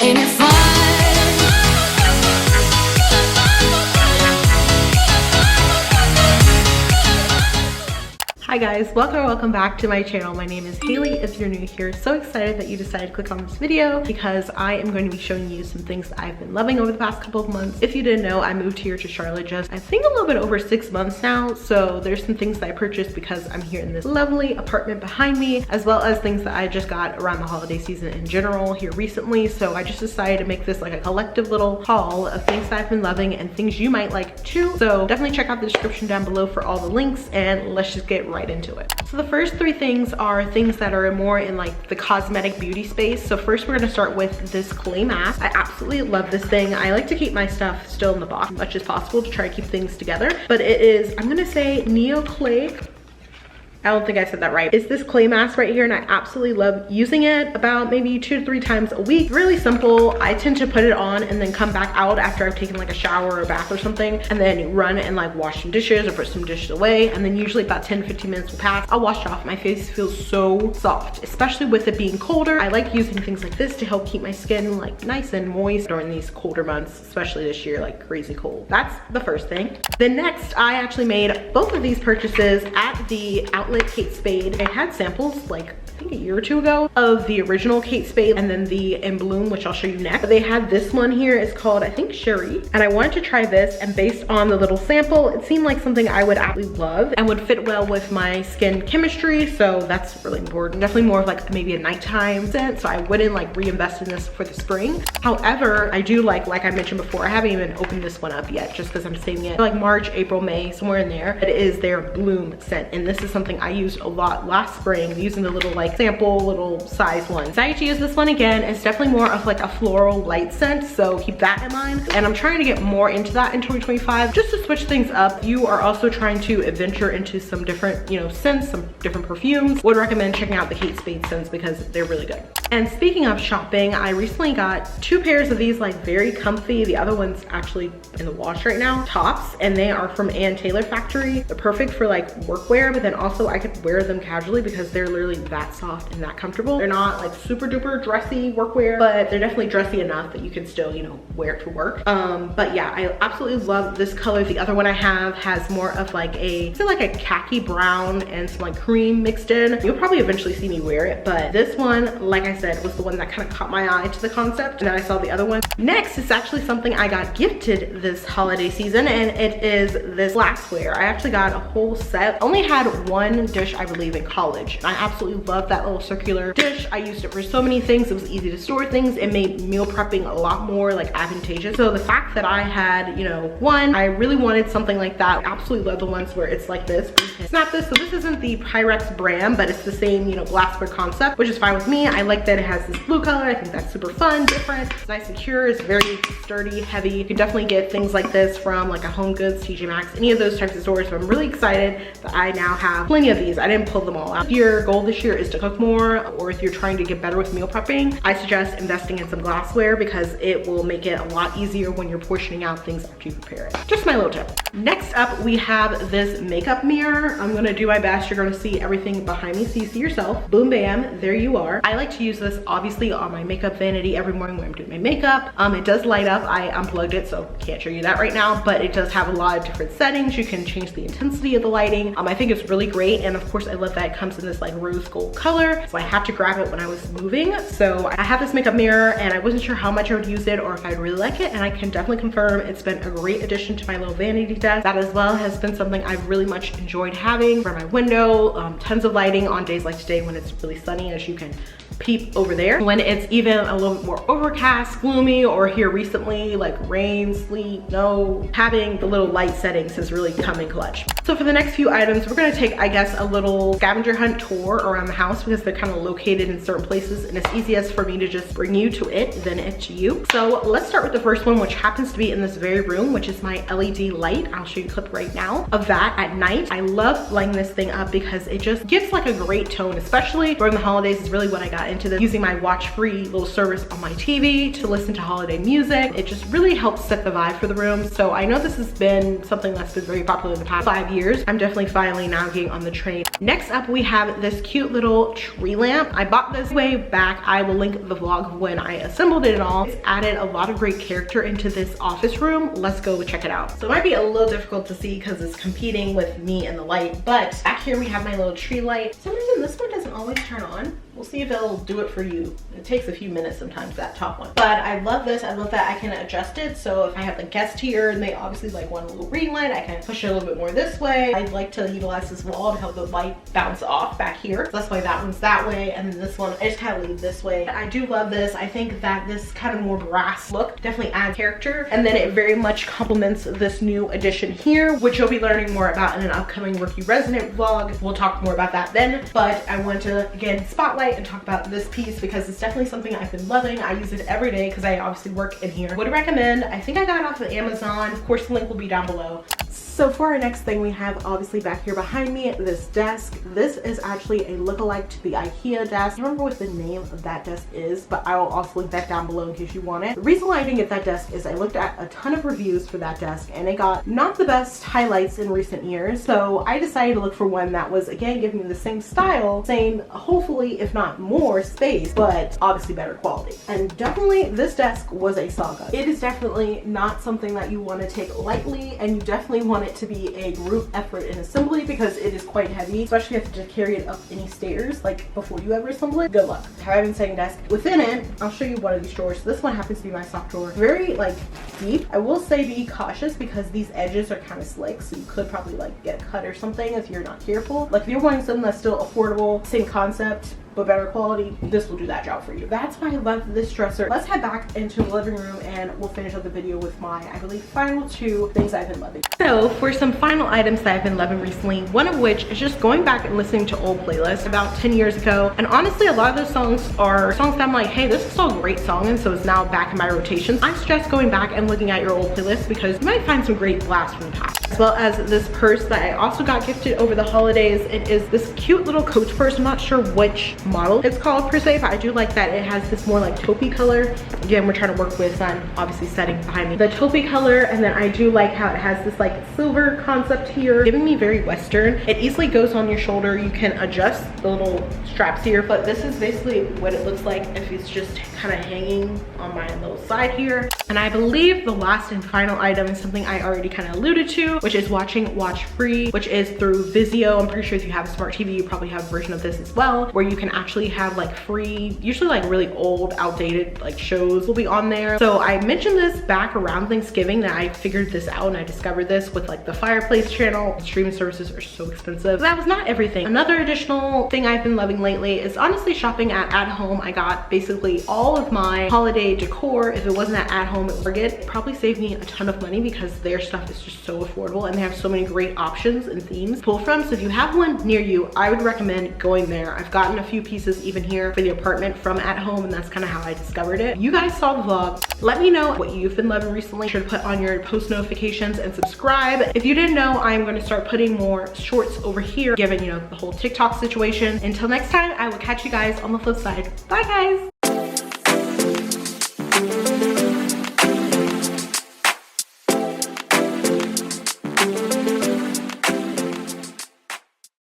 Ain't it fun? Hi guys, welcome back to my channel. My name is Haley if you're new here. So excited that you decided to click on this video because I am going to be showing you some things that I've been loving over the past couple of months. If you didn't know, I moved here to Charlotte just I think a little bit over 6 months now. So there's some things that I purchased because I'm here in this lovely apartment behind me, as well as things that I just got around the holiday season in general here recently. So I just decided to make this like a collective little haul of things that I've been loving and things you might like too. So definitely check out the description down below for all the links, and let's just get right into it. So the first 3 things are things that are more in like the cosmetic beauty space. So first we're gonna start with this clay mask. I absolutely love this thing. I like to keep my stuff still in the box as much as possible to try to keep things together. But it is, I'm gonna say Neo Clay. I don't think I said that right. It's this clay mask right here, and I absolutely love using it about maybe 2 to 3 times a week. Really simple. I tend to put it on and then come back out after I've taken like a shower or a bath or something, and then run and like wash some dishes or put some dishes away, and then usually about 10 to 15 minutes will pass. I'll wash it off. My face feels so soft, especially with it being colder. I like using things like this to help keep my skin like nice and moist during these colder months, especially this year, like crazy cold. That's the first thing. Then next, I actually made both of these purchases at the outlet Kate Spade. I had samples like I think a year or 2 ago of the original Kate Spade and then the in bloom, which I'll show you next. But they had this one here. It's called I think Sherry, and I wanted to try this, and based on the little sample it seemed like something I would absolutely love and would fit well with my skin chemistry, so that's really important. Definitely more of like maybe a nighttime scent, so I wouldn't like reinvest in this for the spring. However, I do like I mentioned before, I haven't even opened this one up yet just because I'm saving it like March, April, May, somewhere in there. It is their bloom scent, and this is something I used a lot last spring using the little like sample little size one. Decided to use this one again. It's definitely more of like a floral light scent, so keep that in mind. And I'm trying to get more into that in 2025 just to switch things up. You are also trying to adventure into some different, you know, scents, some different perfumes. Would recommend checking out the Kate Spade scents because they're really good. And speaking of shopping, I recently got 2 pairs of these like very comfy. The other one's actually in the wash right now. Tops, and they are from Ann Taylor Factory. They're perfect for like workwear, but then also I could wear them casually because they're literally that soft and that comfortable. They're not like super duper dressy workwear, but they're definitely dressy enough that you can still, you know, wear it for work. But yeah, I absolutely love this color. The other one I have has more of like a, it's like a khaki brown and some like cream mixed in. You'll probably eventually see me wear it, but this one, like I said, was the one that kind of caught my eye to the concept, and then I saw the other one. Next is actually something I got gifted this holiday season, and it is this glassware. I actually got a whole set. I only had 1 dish, I believe, in college. I absolutely love that little circular dish. I used it for so many things. It was easy to store things. It made meal prepping a lot more like advantageous. So the fact that I had, you know, one, I really wanted something like that. I absolutely love the ones where it's like this. You can snap this. So this isn't the Pyrex brand, but it's the same, you know, glassware concept, which is fine with me. I like that it has this blue color. I think that's super fun, different. It's nice and secure. It's very sturdy, heavy. You can definitely get things like this from like a Home Goods, TJ Maxx, any of those types of stores. So I'm really excited that I now have plenty of these. I didn't pull them all out. If your goal this year is to cook more, or if you're trying to get better with meal prepping, I suggest investing in some glassware because it will make it a lot easier when you're portioning out things after you prepare it. Just my little tip. Next up, we have this makeup mirror. I'm gonna do my best. You're gonna see everything behind me so you see yourself. Boom, bam, there you are. I like to use this obviously on my makeup vanity every morning when I'm doing my makeup. It does light up. I unplugged it, so can't show you that right now, but it does have a lot of different settings. You can change the intensity of the lighting. I think it's really great, and of course I love that it comes in this like rose gold color, so I have to grab it when I was moving. So I have this makeup mirror, and I wasn't sure how much I would use it or if I'd really like it, and I can definitely confirm it's been a great addition to my little vanity desk. That as well has been something I've really much enjoyed having for my window. Tons of lighting on days like today when it's really sunny, as you can peep over there. When it's even a little bit more overcast, gloomy, or here recently like rain, sleet, snow, having the little light settings has really come in clutch. So for the next few items, we're gonna take, I guess, a little scavenger hunt tour around the house because they're kind of located in certain places, and it's easiest for me to just bring you to it than it to you. So let's start with the first one, which happens to be in this very room, which is my LED light. I'll show you a clip right now of that at night. I love lighting this thing up because it just gives like a great tone, especially during the holidays is really when I got got into this using my watch-free little service on my TV to listen to holiday music. It just really helps set the vibe for the room. So I know this has been something that's been very popular in the past 5 years. I'm definitely finally now getting on the train. Next up, we have this cute little tree lamp. I bought this way back. I will link the vlog of when I assembled it and all. It's added a lot of great character into this office room. Let's go check it out. So it might be a little difficult to see because it's competing with me and the light, but back here we have my little tree light. For some reason this one doesn't always turn on. We'll see if it'll do it for you. It takes a few minutes sometimes, that top one. But I love this. I love that I can adjust it. So if I have a guest here and they obviously like want a little ring light, I can push it a little bit more this way. I like to utilize this wall to help the light bounce off back here. So that's why that one's that way. And then this one, I just kind of leave this way. I do love this. I think that this kind of more brass look definitely adds character. And then it very much complements this new addition here, which you'll be learning more about in an upcoming Rookie Resident vlog. We'll talk more about that then. But I want to, again, spotlight and talk about this piece because it's definitely something I've been loving. I use it every day because I obviously work in here. Would recommend. I think I got it off of Amazon. Of course, the link will be down below. So for our next thing, we have obviously back here behind me this desk. This is actually a lookalike to the IKEA desk. I don't remember what the name of that desk is, but I will also link that down below in case you want it. The reason why I didn't get that desk is I looked at a ton of reviews for that desk and it got not the best highlights in recent years. So I decided to look for one that was, again, giving me the same style, same, hopefully, if not more space, but obviously better quality. And definitely this desk was a saga. It is definitely not something that you want to take lightly, and you definitely want it to be a group effort in assembly because it is quite heavy, especially if you have to carry it up any stairs like before you ever assemble it. Good luck. How I've been setting desk. Within it, I'll show you one of these drawers. So this one happens to be my sock drawer. Very like deep. I will say be cautious because these edges are kind of slick, so you could probably like get a cut or something if you're not careful. Like if you're wanting something that's still affordable, same concept, but better quality, this will do that job for you. That's why I love this dresser. Let's head back into the living room and we'll finish up the video with my, I believe, final 2 things I've been loving. So for some final items that I've been loving recently, one of which is just going back and listening to old playlists about 10 years ago. And honestly, a lot of those songs are songs that I'm like, hey, this is still a great song, and so it's now back in my rotations. I suggest going back and looking at your old playlists because you might find some great blasts from the past. As well as this purse that I also got gifted over the holidays. It is this cute little Coach purse. I'm not sure which model it's called per se, but I do like that it has this more like taupey color. Again, we're trying to work with obviously setting behind me the taupey color, and then I do like how it has this like silver concept here, giving me very Western. It easily goes on your shoulder. You can adjust the little straps here, but this is basically what it looks like if it's just kind of hanging on my little side here. And I believe the last and final item is something I already kind of alluded to, which is watching Watch Free, which is through Vizio. I'm pretty sure if you have a smart TV, you probably have a version of this as well, where you can actually have like free, usually like really old, outdated like shows will be on there. So I mentioned this back around Thanksgiving that I figured this out and I discovered this with like the Fireplace channel. Streaming services are so expensive. That was not everything. Another additional thing I've been loving lately is honestly shopping at Home. I got basically all of my holiday decor. If it wasn't at Home at Target, it probably saved me a ton of money because their stuff is just so affordable and they have so many great options and themes to pull from. So if you have one near you, I would recommend going there. I've gotten a few pieces even here for the apartment from Home, and that's kind of how I discovered it. You guys saw the vlog. Let me know what you've been loving recently. Be sure to put on your post notifications and subscribe. If you didn't know, I'm going to start putting more shorts over here given, you know, the whole TikTok situation. Until next time, I will catch you guys on the flip side. Bye guys.